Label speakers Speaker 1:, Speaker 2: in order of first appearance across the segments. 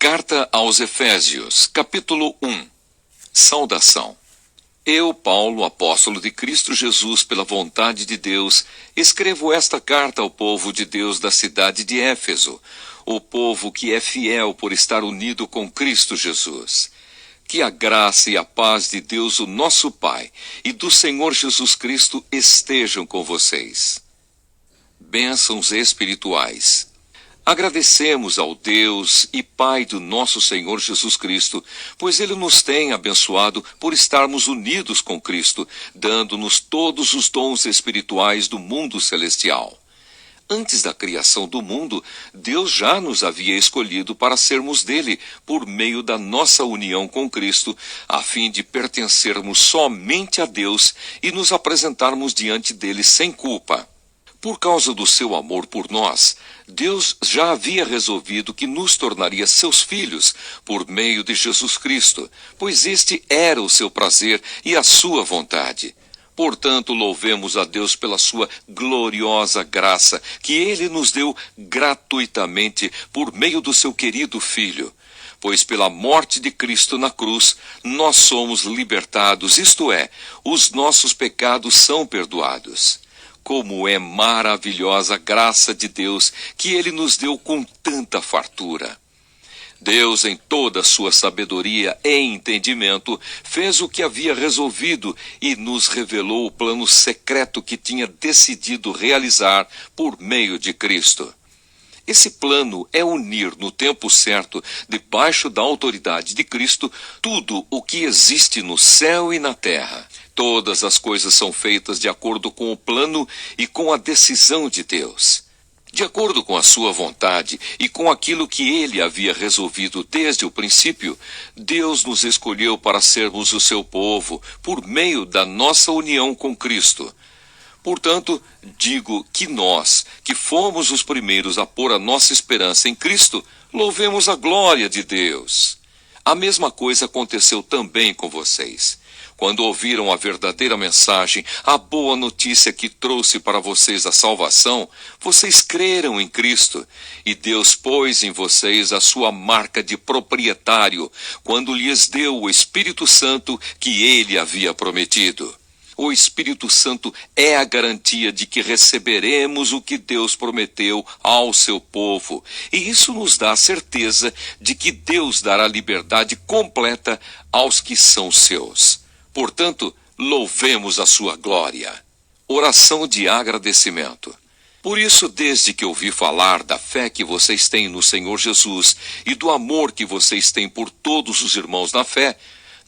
Speaker 1: Carta aos Efésios, capítulo 1. Saudação. Eu, Paulo, apóstolo de Cristo Jesus, pela vontade de Deus, escrevo esta carta ao povo de Deus da cidade de Éfeso, o povo que é fiel por estar unido com Cristo Jesus. Que a graça e a paz de Deus, o nosso Pai, e do Senhor Jesus Cristo estejam com vocês. Bênçãos espirituais. Agradecemos ao Deus e Pai do nosso Senhor Jesus Cristo, pois Ele nos tem abençoado por estarmos unidos com Cristo, dando-nos todos os dons espirituais do mundo celestial. Antes da criação do mundo, Deus já nos havia escolhido para sermos dele, por meio da nossa união com Cristo, a fim de pertencermos somente a Deus e nos apresentarmos diante dele sem culpa. Por causa do seu amor por nós, Deus já havia resolvido que nos tornaria seus filhos por meio de Jesus Cristo, pois este era o seu prazer e a sua vontade. Portanto, louvemos a Deus pela sua gloriosa graça, que Ele nos deu gratuitamente por meio do seu querido Filho. Pois pela morte de Cristo na cruz, nós somos libertados, isto é, os nossos pecados são perdoados. Como é maravilhosa a graça de Deus que Ele nos deu com tanta fartura. Deus, em toda a sua sabedoria e entendimento, fez o que havia resolvido e nos revelou o plano secreto que tinha decidido realizar por meio de Cristo. Esse plano é unir no tempo certo, debaixo da autoridade de Cristo, tudo o que existe no céu e na terra. Todas as coisas são feitas de acordo com o plano e com a decisão de Deus. De acordo com a sua vontade e com aquilo que ele havia resolvido desde o princípio, Deus nos escolheu para sermos o seu povo, por meio da nossa união com Cristo. Portanto, digo que nós, que fomos os primeiros a pôr a nossa esperança em Cristo, louvemos a glória de Deus. A mesma coisa aconteceu também com vocês. Quando ouviram a verdadeira mensagem, a boa notícia que trouxe para vocês a salvação, vocês creram em Cristo, e Deus pôs em vocês a sua marca de proprietário, quando lhes deu o Espírito Santo que ele havia prometido. O Espírito Santo é a garantia de que receberemos o que Deus prometeu ao seu povo, e isso nos dá a certeza de que Deus dará liberdade completa aos que são seus. Portanto, louvemos a sua glória. Oração de agradecimento. Por isso, desde que ouvi falar da fé que vocês têm no Senhor Jesus e do amor que vocês têm por todos os irmãos na fé,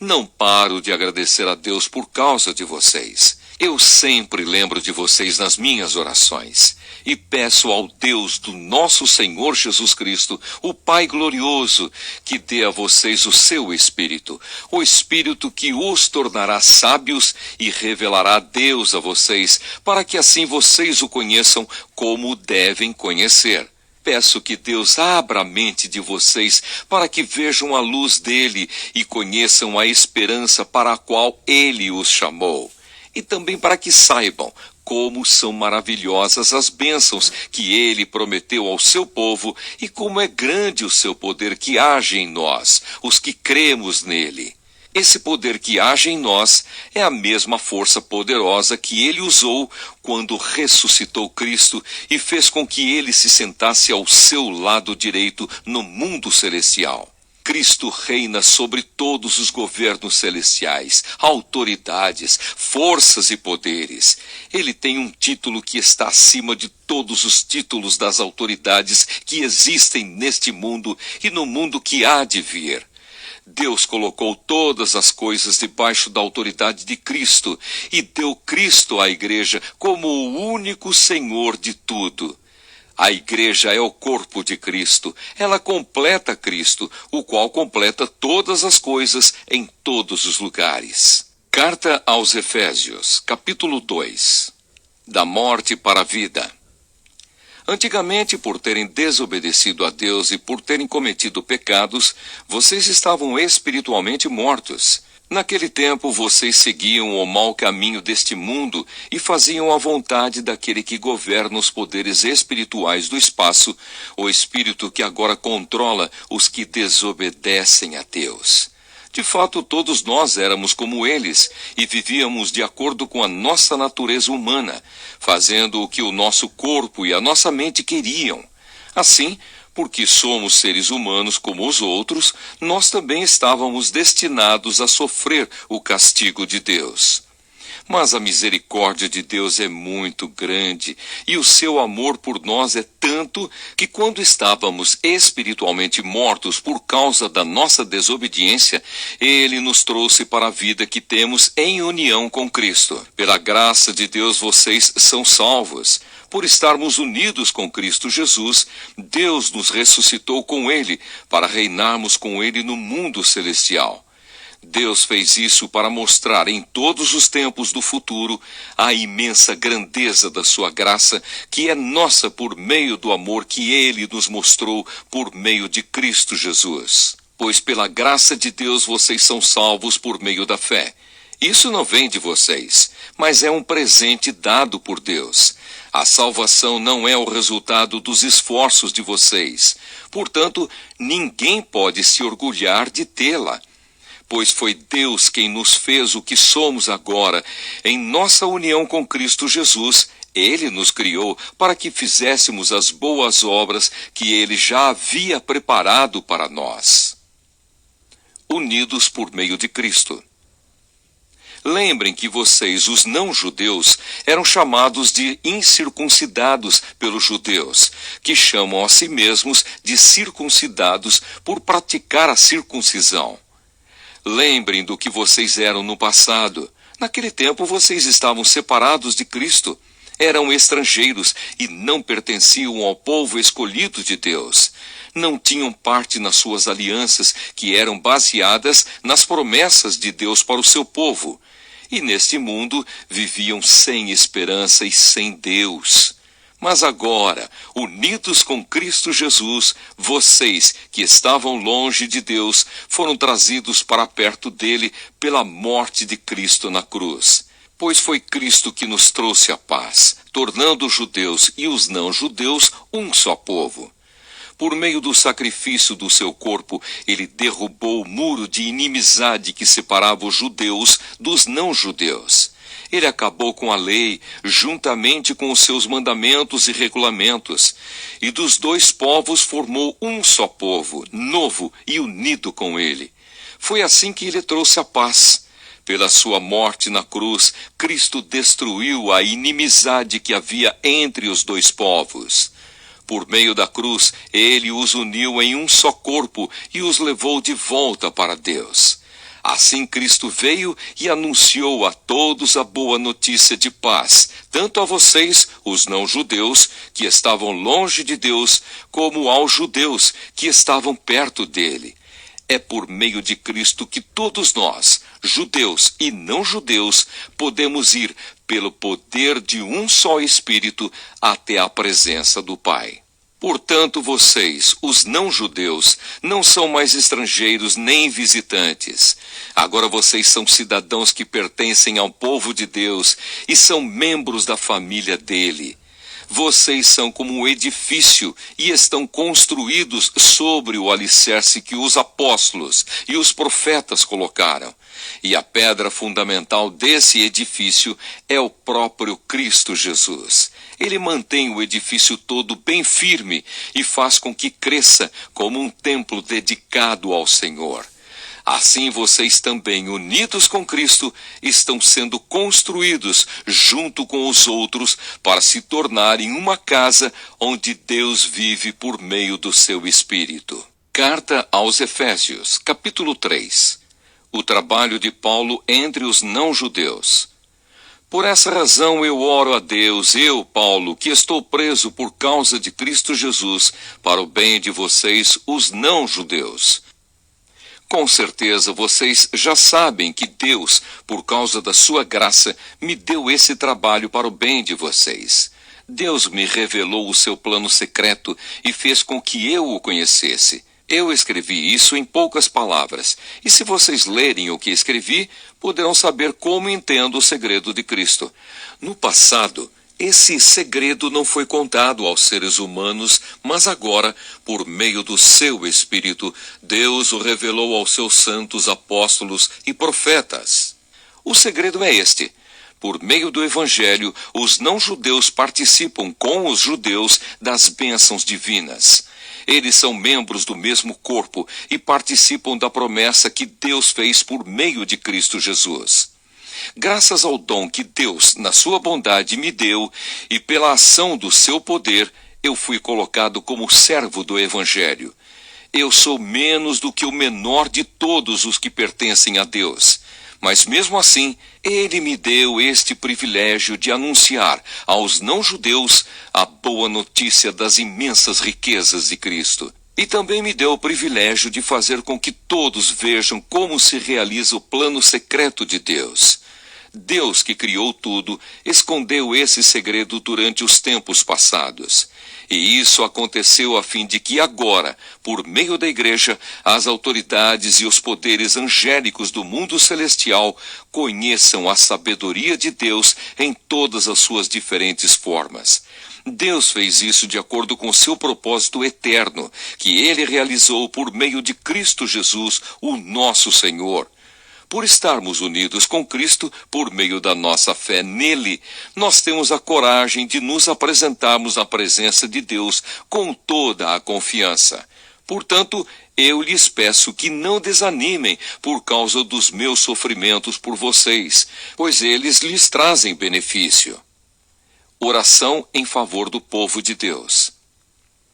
Speaker 1: não paro de agradecer a Deus por causa de vocês. Eu sempre lembro de vocês nas minhas orações e peço ao Deus do nosso Senhor Jesus Cristo, o Pai glorioso, que dê a vocês o seu Espírito, o Espírito que os tornará sábios e revelará Deus a vocês, para que assim vocês o conheçam como o devem conhecer. Peço que Deus abra a mente de vocês para que vejam a luz dele e conheçam a esperança para a qual ele os chamou. E também para que saibam como são maravilhosas as bênçãos que ele prometeu ao seu povo e como é grande o seu poder que age em nós, os que cremos nele. Esse poder que age em nós é a mesma força poderosa que ele usou quando ressuscitou Cristo e fez com que ele se sentasse ao seu lado direito no mundo celestial. Cristo reina sobre todos os governos celestiais, autoridades, forças e poderes. Ele tem um título que está acima de todos os títulos das autoridades que existem neste mundo e no mundo que há de vir. Deus colocou todas as coisas debaixo da autoridade de Cristo e deu Cristo à igreja como o único Senhor de tudo. A igreja é o corpo de Cristo. Ela completa Cristo, o qual completa todas as coisas em todos os lugares. Carta aos Efésios, capítulo 2. Da morte para a vida. Antigamente, por terem desobedecido a Deus e por terem cometido pecados, vocês estavam espiritualmente mortos. Naquele tempo vocês seguiam o mau caminho deste mundo e faziam a vontade daquele que governa os poderes espirituais do espaço, o espírito que agora controla os que desobedecem a Deus. De fato, todos nós éramos como eles e vivíamos de acordo com a nossa natureza humana, fazendo o que o nosso corpo e a nossa mente queriam. Assim, porque somos seres humanos como os outros, nós também estávamos destinados a sofrer o castigo de Deus. Mas a misericórdia de Deus é muito grande e o seu amor por nós é tanto que quando estávamos espiritualmente mortos por causa da nossa desobediência, Ele nos trouxe para a vida que temos em união com Cristo. Pela graça de Deus vocês são salvos. Por estarmos unidos com Cristo Jesus, Deus nos ressuscitou com Ele para reinarmos com Ele no mundo celestial. Deus fez isso para mostrar em todos os tempos do futuro a imensa grandeza da sua graça, que é nossa por meio do amor que Ele nos mostrou por meio de Cristo Jesus. Pois pela graça de Deus vocês são salvos por meio da fé. Isso não vem de vocês, mas é um presente dado por Deus. A salvação não é o resultado dos esforços de vocês. Portanto, ninguém pode se orgulhar de tê-la. Pois foi Deus quem nos fez o que somos agora. Em nossa união com Cristo Jesus, Ele nos criou para que fizéssemos as boas obras que Ele já havia preparado para nós. Unidos por meio de Cristo. Lembrem que vocês, os não-judeus, eram chamados de incircuncidados pelos judeus, que chamam a si mesmos de circuncidados por praticar a circuncisão. Lembrem do que vocês eram no passado. Naquele tempo vocês estavam separados de Cristo, eram estrangeiros e não pertenciam ao povo escolhido de Deus. Não tinham parte nas suas alianças, que eram baseadas nas promessas de Deus para o seu povo. E neste mundo viviam sem esperança e sem Deus. Mas agora, unidos com Cristo Jesus, vocês que estavam longe de Deus foram trazidos para perto dele pela morte de Cristo na cruz. Pois foi Cristo que nos trouxe a paz, tornando os judeus e os não-judeus um só povo. Por meio do sacrifício do seu corpo, ele derrubou o muro de inimizade que separava os judeus dos não-judeus. Ele acabou com a lei, juntamente com os seus mandamentos e regulamentos, e dos dois povos formou um só povo, novo e unido com ele. Foi assim que ele trouxe a paz. Pela sua morte na cruz, Cristo destruiu a inimizade que havia entre os dois povos. Por meio da cruz, ele os uniu em um só corpo e os levou de volta para Deus. Assim Cristo veio e anunciou a todos a boa notícia de paz, tanto a vocês, os não-judeus, que estavam longe de Deus, como aos judeus, que estavam perto dele. É por meio de Cristo que todos nós, judeus e não-judeus, podemos ir, pelo poder de um só Espírito, até a presença do Pai. Portanto, vocês, os não-judeus, não são mais estrangeiros nem visitantes. Agora vocês são cidadãos que pertencem ao povo de Deus e são membros da família dele. Vocês são como um edifício e estão construídos sobre o alicerce que os apóstolos e os profetas colocaram. E a pedra fundamental desse edifício é o próprio Cristo Jesus. Ele mantém o edifício todo bem firme e faz com que cresça como um templo dedicado ao Senhor. Assim vocês também, unidos com Cristo, estão sendo construídos junto com os outros para se tornarem uma casa onde Deus vive por meio do seu Espírito. Carta aos Efésios, capítulo 3. O trabalho de Paulo entre os não-judeus. Por essa razão eu oro a Deus, eu, Paulo, que estou preso por causa de Cristo Jesus, para o bem de vocês, os não-judeus. Com certeza vocês já sabem que Deus, por causa da sua graça, me deu esse trabalho para o bem de vocês. Deus me revelou o seu plano secreto e fez com que eu o conhecesse. Eu escrevi isso em poucas palavras, e se vocês lerem o que escrevi, poderão saber como entendo o segredo de Cristo. No passado, esse segredo não foi contado aos seres humanos, mas agora, por meio do seu Espírito, Deus o revelou aos seus santos apóstolos e profetas. O segredo é este: por meio do Evangelho, os não-judeus participam com os judeus das bênçãos divinas. Eles são membros do mesmo corpo e participam da promessa que Deus fez por meio de Cristo Jesus. Graças ao dom que Deus, na sua bondade, me deu, e pela ação do seu poder, eu fui colocado como servo do Evangelho. Eu sou menos do que o menor de todos os que pertencem a Deus. Mas mesmo assim, Ele me deu este privilégio de anunciar aos não-judeus a boa notícia das imensas riquezas de Cristo. E também me deu o privilégio de fazer com que todos vejam como se realiza o plano secreto de Deus. Deus, que criou tudo, escondeu esse segredo durante os tempos passados. E isso aconteceu a fim de que agora, por meio da Igreja, as autoridades e os poderes angélicos do mundo celestial conheçam a sabedoria de Deus em todas as suas diferentes formas. Deus fez isso de acordo com seu propósito eterno, que Ele realizou por meio de Cristo Jesus, o nosso Senhor. Por estarmos unidos com Cristo por meio da nossa fé nele, nós temos a coragem de nos apresentarmos à presença de Deus com toda a confiança. Portanto, eu lhes peço que não desanimem por causa dos meus sofrimentos por vocês, pois eles lhes trazem benefício. Oração em favor do povo de Deus.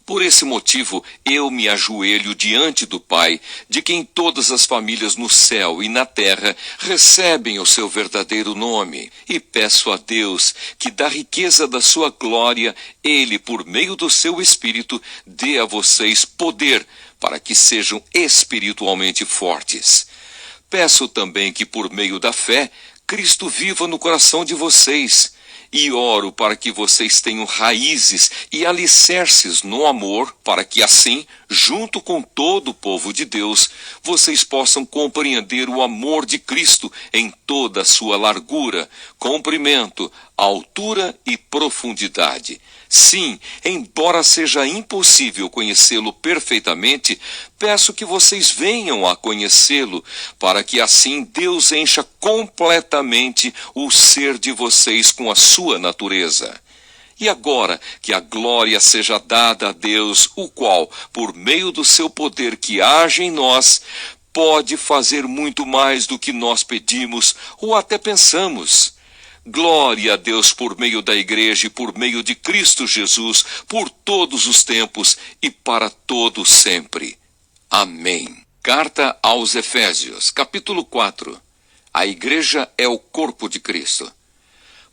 Speaker 1: Por esse motivo, eu me ajoelho diante do Pai, de quem todas as famílias no céu e na terra recebem o seu verdadeiro nome, e peço a Deus que, da riqueza da sua glória, Ele, por meio do seu Espírito, dê a vocês poder para que sejam espiritualmente fortes. Peço também que, por meio da fé, Cristo viva no coração de vocês. E oro para que vocês tenham raízes e alicerces no amor, para que assim, junto com todo o povo de Deus, vocês possam compreender o amor de Cristo em toda a sua largura, comprimento, altura e profundidade. Sim, embora seja impossível conhecê-lo perfeitamente, peço que vocês venham a conhecê-lo, para que assim Deus encha completamente o ser de vocês com a sua natureza. E agora que a glória seja dada a Deus, o qual, por meio do seu poder que age em nós, pode fazer muito mais do que nós pedimos ou até pensamos. Glória a Deus por meio da Igreja e por meio de Cristo Jesus, por todos os tempos e para todo sempre. Amém. Carta aos Efésios, capítulo 4. A Igreja é o corpo de Cristo.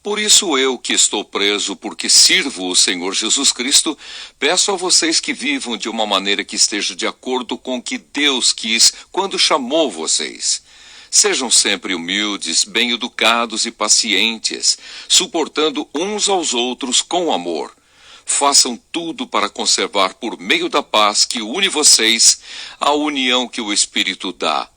Speaker 1: Por isso eu, que estou preso porque sirvo o Senhor Jesus Cristo, peço a vocês que vivam de uma maneira que esteja de acordo com o que Deus quis quando chamou vocês. Sejam sempre humildes, bem-educados e pacientes, suportando uns aos outros com amor. Façam tudo para conservar por meio da paz que une vocês a união que o Espírito dá.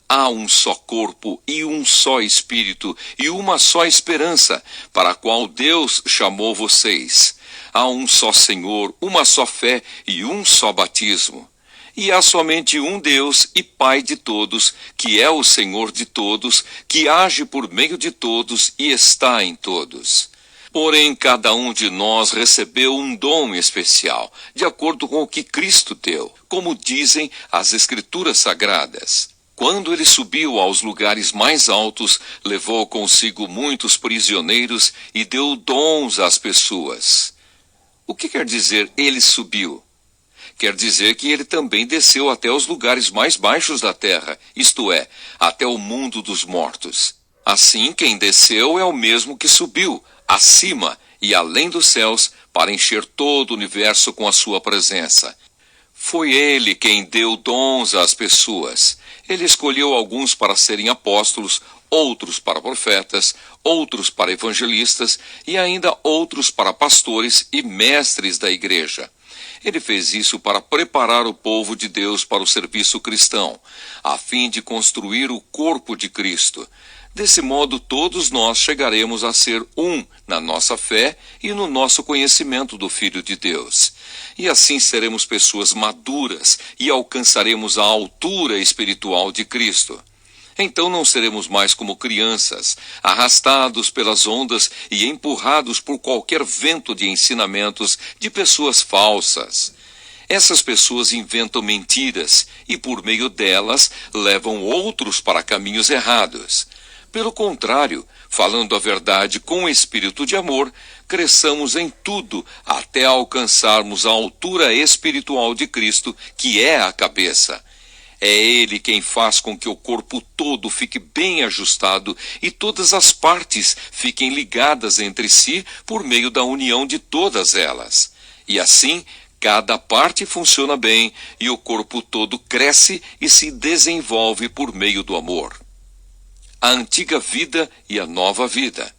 Speaker 1: Há um só corpo e um só Espírito e uma só esperança, para a qual Deus chamou vocês. Há um só Senhor, uma só fé e um só batismo. E há somente um Deus e Pai de todos, que é o Senhor de todos, que age por meio de todos e está em todos. Porém, cada um de nós recebeu um dom especial, de acordo com o que Cristo deu, como dizem as Escrituras Sagradas. Quando ele subiu aos lugares mais altos, levou consigo muitos prisioneiros e deu dons às pessoas. O que quer dizer ele subiu? Quer dizer que ele também desceu até os lugares mais baixos da terra, isto é, até o mundo dos mortos. Assim, quem desceu é o mesmo que subiu, acima e além dos céus, para encher todo o universo com a sua presença. Foi ele quem deu dons às pessoas. Ele escolheu alguns para serem apóstolos, outros para profetas, outros para evangelistas e ainda outros para pastores e mestres da igreja. Ele fez isso para preparar o povo de Deus para o serviço cristão, a fim de construir o corpo de Cristo. Desse modo, todos nós chegaremos a ser um na nossa fé e no nosso conhecimento do Filho de Deus. E assim seremos pessoas maduras e alcançaremos a altura espiritual de Cristo. Então não seremos mais como crianças, arrastados pelas ondas e empurrados por qualquer vento de ensinamentos de pessoas falsas. Essas pessoas inventam mentiras e, por meio delas, levam outros para caminhos errados. Pelo contrário, falando a verdade com espírito de amor, cresçamos em tudo até alcançarmos a altura espiritual de Cristo, que é a cabeça. É Ele quem faz com que o corpo todo fique bem ajustado e todas as partes fiquem ligadas entre si por meio da união de todas elas. E assim, cada parte funciona bem e o corpo todo cresce e se desenvolve por meio do amor. A antiga vida e a nova vida.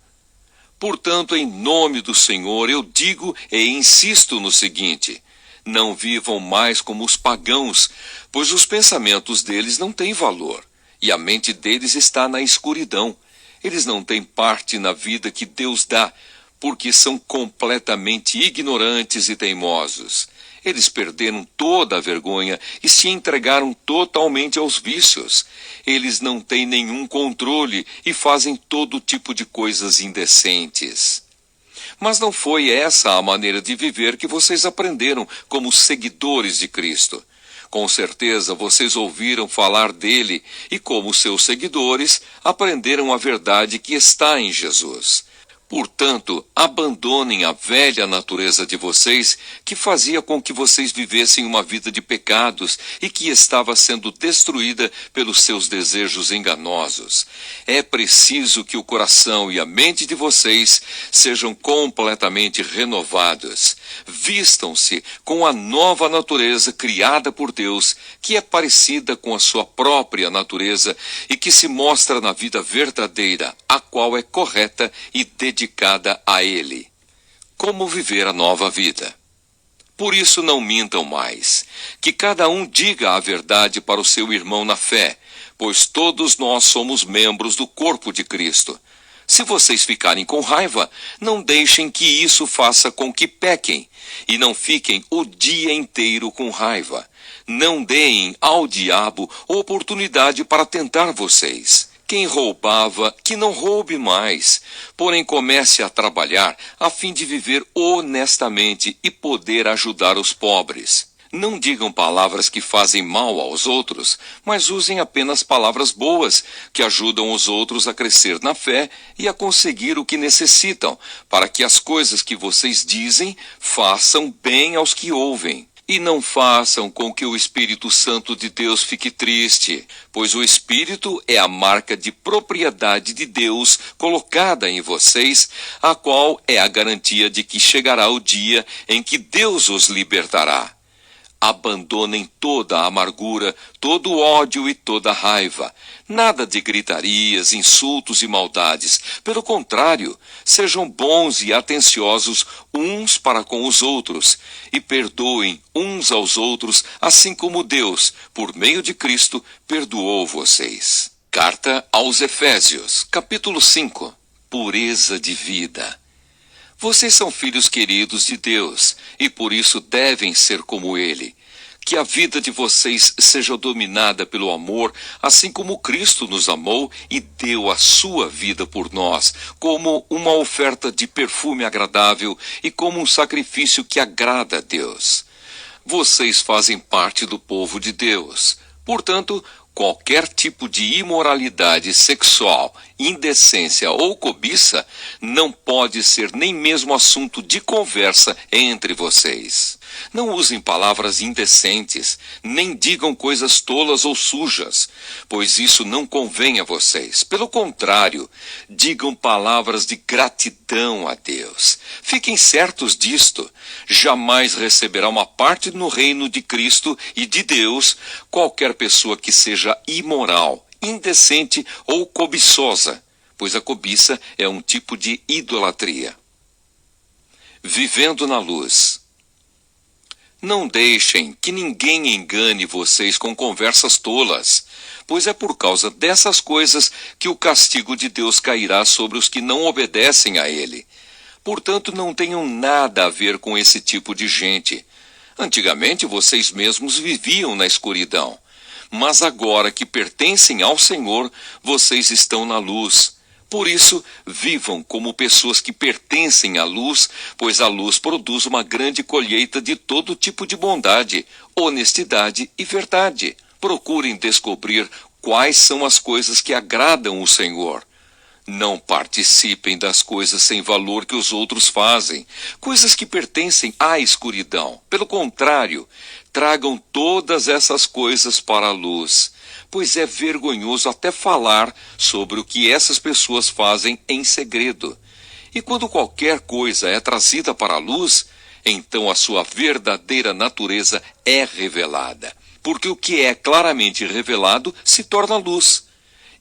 Speaker 1: Portanto, em nome do Senhor, eu digo e insisto no seguinte: não vivam mais como os pagãos, pois os pensamentos deles não têm valor, e a mente deles está na escuridão. Eles não têm parte na vida que Deus dá, porque são completamente ignorantes e teimosos. Eles perderam toda a vergonha e se entregaram totalmente aos vícios. Eles não têm nenhum controle e fazem todo tipo de coisas indecentes. Mas não foi essa a maneira de viver que vocês aprenderam como seguidores de Cristo. Com certeza vocês ouviram falar dele e, como seus seguidores, aprenderam a verdade que está em Jesus. Portanto, abandonem a velha natureza de vocês, que fazia com que vocês vivessem uma vida de pecados e que estava sendo destruída pelos seus desejos enganosos. É preciso que o coração e a mente de vocês sejam completamente renovados. Vistam-se com a nova natureza criada por Deus, que é parecida com a sua própria natureza e que se mostra na vida verdadeira, a qual é correta e dedicada a Ele. Como viver a nova vida? Por isso não mintam mais, que cada um diga a verdade para o seu irmão na fé, pois todos nós somos membros do corpo de Cristo. Se vocês ficarem com raiva, não deixem que isso faça com que pequem, e não fiquem o dia inteiro com raiva. Não deem ao diabo oportunidade para tentar vocês. Quem roubava, que não roube mais, porém comece a trabalhar a fim de viver honestamente e poder ajudar os pobres. Não digam palavras que fazem mal aos outros, mas usem apenas palavras boas, que ajudam os outros a crescer na fé e a conseguir o que necessitam, para que as coisas que vocês dizem façam bem aos que ouvem. E não façam com que o Espírito Santo de Deus fique triste, pois o Espírito é a marca de propriedade de Deus colocada em vocês, a qual é a garantia de que chegará o dia em que Deus os libertará. Abandonem toda a amargura, todo o ódio e toda a raiva. Nada de gritarias, insultos e maldades. Pelo contrário, sejam bons e atenciosos uns para com os outros, e perdoem uns aos outros, assim como Deus, por meio de Cristo, perdoou vocês. Carta aos Efésios, capítulo 5. Pureza de vida. Vocês são filhos queridos de Deus, e por isso devem ser como Ele. Que a vida de vocês seja dominada pelo amor, assim como Cristo nos amou e deu a sua vida por nós, como uma oferta de perfume agradável e como um sacrifício que agrada a Deus. Vocês fazem parte do povo de Deus. Portanto, qualquer tipo de imoralidade sexual, indecência ou cobiça não pode ser nem mesmo assunto de conversa entre vocês. Não usem palavras indecentes, nem digam coisas tolas ou sujas, pois isso não convém a vocês. Pelo contrário, digam palavras de gratidão a Deus. Fiquem certos disto. Jamais receberá uma parte no reino de Cristo e de Deus qualquer pessoa que seja imoral, indecente ou cobiçosa, pois a cobiça é um tipo de idolatria. Vivendo na luz. Não deixem que ninguém engane vocês com conversas tolas, pois é por causa dessas coisas que o castigo de Deus cairá sobre os que não obedecem a Ele. Portanto, não tenham nada a ver com esse tipo de gente. Antigamente vocês mesmos viviam na escuridão, mas agora que pertencem ao Senhor, vocês estão na luz. Por isso, vivam como pessoas que pertencem à luz, pois a luz produz uma grande colheita de todo tipo de bondade, honestidade e verdade. Procurem descobrir quais são as coisas que agradam o Senhor. Não participem das coisas sem valor que os outros fazem, coisas que pertencem à escuridão. Pelo contrário, tragam todas essas coisas para a luz, pois é vergonhoso até falar sobre o que essas pessoas fazem em segredo. E quando qualquer coisa é trazida para a luz, então a sua verdadeira natureza é revelada, porque o que é claramente revelado se torna luz.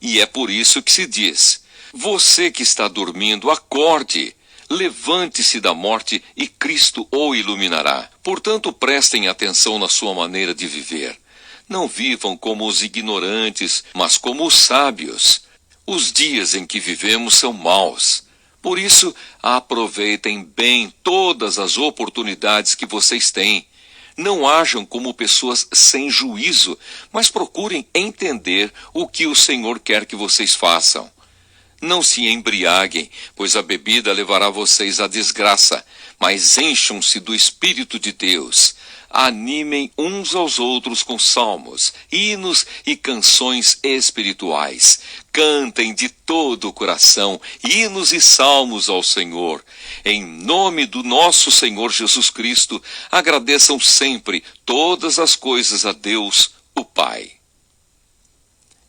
Speaker 1: E é por isso que se diz: você que está dormindo, acorde, levante-se da morte e Cristo o iluminará. Portanto, prestem atenção na sua maneira de viver. Não vivam como os ignorantes, mas como os sábios. Os dias em que vivemos são maus. Por isso, aproveitem bem todas as oportunidades que vocês têm. Não ajam como pessoas sem juízo, mas procurem entender o que o Senhor quer que vocês façam. Não se embriaguem, pois a bebida levará vocês à desgraça, mas encham-se do Espírito de Deus. Animem uns aos outros com salmos, hinos e canções espirituais. Cantem de todo o coração hinos e salmos ao Senhor. Em nome do nosso Senhor Jesus Cristo, agradeçam sempre todas as coisas a Deus, o Pai.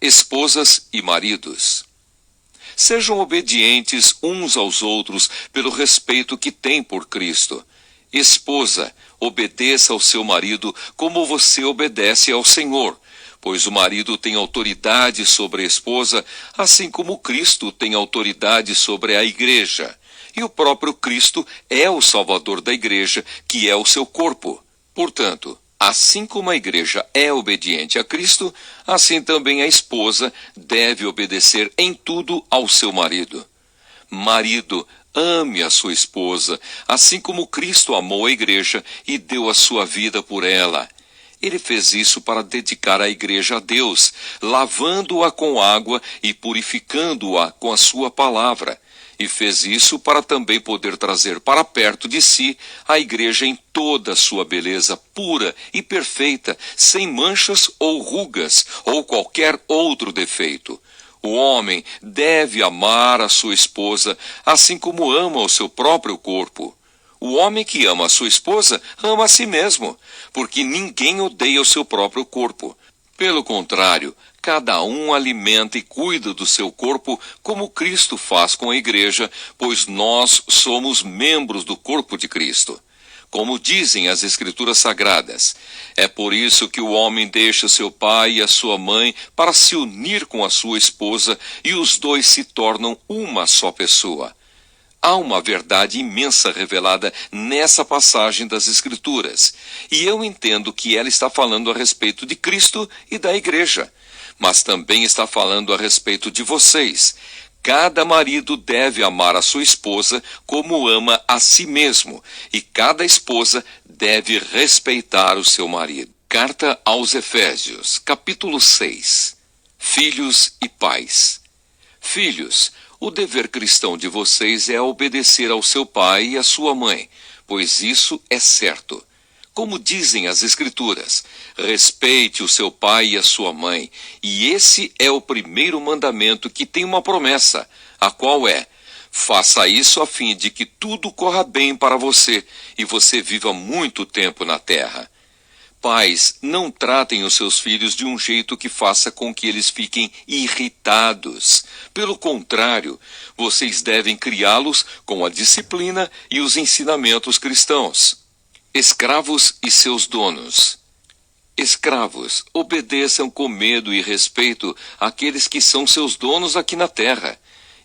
Speaker 1: Esposas e maridos, sejam obedientes uns aos outros pelo respeito que têm por Cristo. Esposa, obedeça ao seu marido como você obedece ao Senhor, pois o marido tem autoridade sobre a esposa, assim como Cristo tem autoridade sobre a igreja. E o próprio Cristo é o Salvador da igreja, que é o seu corpo. Portanto, assim como a igreja é obediente a Cristo, assim também a esposa deve obedecer em tudo ao seu marido. Marido, ame a sua esposa, assim como Cristo amou a igreja e deu a sua vida por ela. Ele fez isso para dedicar a igreja a Deus, lavando-a com água e purificando-a com a sua palavra. E fez isso para também poder trazer para perto de si a igreja em toda a sua beleza pura e perfeita, sem manchas ou rugas ou qualquer outro defeito. O homem deve amar a sua esposa assim como ama o seu próprio corpo. O homem que ama a sua esposa ama a si mesmo, porque ninguém odeia o seu próprio corpo. Pelo contrário, cada um alimenta e cuida do seu corpo como Cristo faz com a igreja, pois nós somos membros do corpo de Cristo. Como dizem as Escrituras Sagradas, é por isso que o homem deixa seu pai e a sua mãe para se unir com a sua esposa e os dois se tornam uma só pessoa. Há uma verdade imensa revelada nessa passagem das Escrituras, e eu entendo que ela está falando a respeito de Cristo e da igreja, mas também está falando a respeito de vocês. Cada marido deve amar a sua esposa como ama a si mesmo, e cada esposa deve respeitar o seu marido. Carta aos Efésios, capítulo 6. Filhos e pais. Filhos, o dever cristão de vocês é obedecer ao seu pai e à sua mãe, pois isso é certo. Como dizem as Escrituras, respeite o seu pai e a sua mãe, e esse é o primeiro mandamento que tem uma promessa, a qual é: faça isso a fim de que tudo corra bem para você e você viva muito tempo na terra. Pais, não tratem os seus filhos de um jeito que faça com que eles fiquem irritados. Pelo contrário, vocês devem criá-los com a disciplina e os ensinamentos cristãos. Escravos e seus donos. Escravos, obedeçam com medo e respeito àqueles que são seus donos aqui na terra.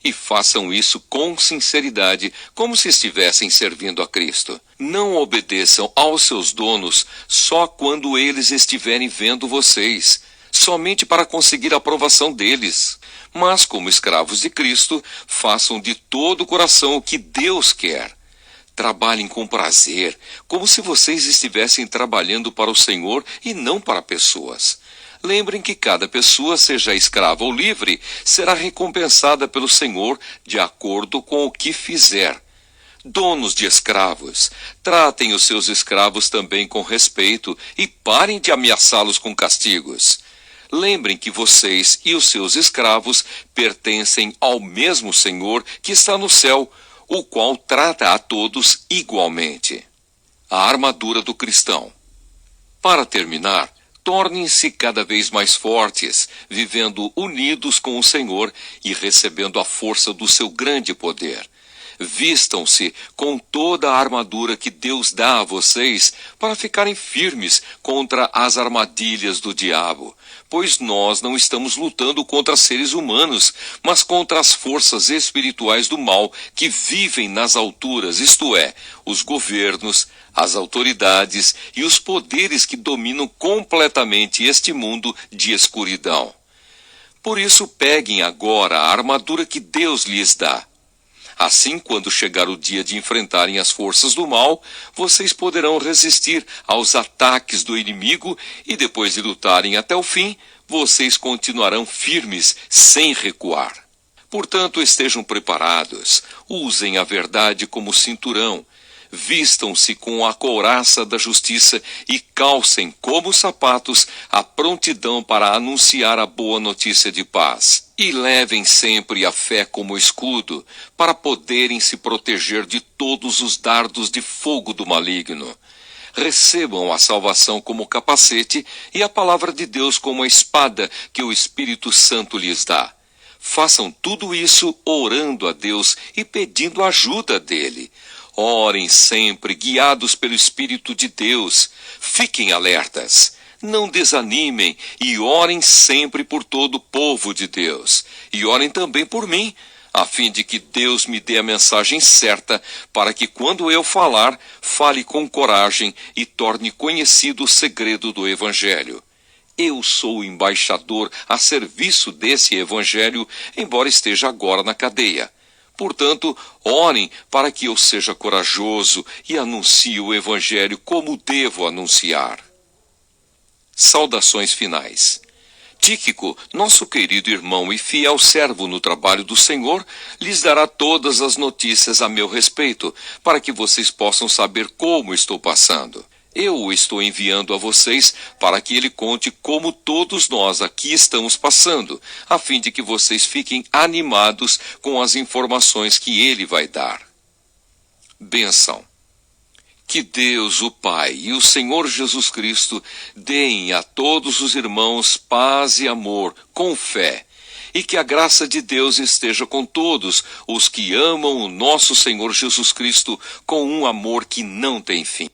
Speaker 1: E façam isso com sinceridade, como se estivessem servindo a Cristo. Não obedeçam aos seus donos só quando eles estiverem vendo vocês, somente para conseguir a aprovação deles. Mas, como escravos de Cristo, façam de todo o coração o que Deus quer. Trabalhem com prazer, como se vocês estivessem trabalhando para o Senhor e não para pessoas. Lembrem que cada pessoa, seja escrava ou livre, será recompensada pelo Senhor de acordo com o que fizer. Donos de escravos, tratem os seus escravos também com respeito e parem de ameaçá-los com castigos. Lembrem que vocês e os seus escravos pertencem ao mesmo Senhor que está no céu, o qual trata a todos igualmente. A armadura do cristão. Para terminar, tornem-se cada vez mais fortes, vivendo unidos com o Senhor e recebendo a força do seu grande poder. Vistam-se com toda a armadura que Deus dá a vocês para ficarem firmes contra as armadilhas do diabo, pois nós não estamos lutando contra seres humanos, mas contra as forças espirituais do mal que vivem nas alturas, isto é, os governos, as autoridades e os poderes que dominam completamente este mundo de escuridão. Por isso, peguem agora a armadura que Deus lhes dá. Assim, quando chegar o dia de enfrentarem as forças do mal, vocês poderão resistir aos ataques do inimigo e, depois de lutarem até o fim, vocês continuarão firmes sem recuar. Portanto, estejam preparados, usem a verdade como cinturão, vistam-se com a couraça da justiça e calcem como sapatos a prontidão para anunciar a boa notícia de paz. E levem sempre a fé como escudo, para poderem se proteger de todos os dardos de fogo do maligno. Recebam a salvação como capacete e a palavra de Deus como a espada que o Espírito Santo lhes dá. Façam tudo isso orando a Deus e pedindo ajuda dele. Orem sempre, guiados pelo Espírito de Deus. Fiquem alertas. Não desanimem e orem sempre por todo o povo de Deus. E orem também por mim, a fim de que Deus me dê a mensagem certa, para que quando eu falar, fale com coragem e torne conhecido o segredo do Evangelho. Eu sou o embaixador a serviço desse Evangelho, embora esteja agora na cadeia. Portanto, orem para que eu seja corajoso e anuncie o Evangelho como devo anunciar. Saudações finais. Tíquico, nosso querido irmão e fiel servo no trabalho do Senhor, lhes dará todas as notícias a meu respeito, para que vocês possam saber como estou passando. Eu o estou enviando a vocês para que ele conte como todos nós aqui estamos passando, a fim de que vocês fiquem animados com as informações que ele vai dar. Bênção. Que Deus, o Pai, e o Senhor Jesus Cristo deem a todos os irmãos paz e amor, com fé, e que a graça de Deus esteja com todos os que amam o nosso Senhor Jesus Cristo com um amor que não tem fim.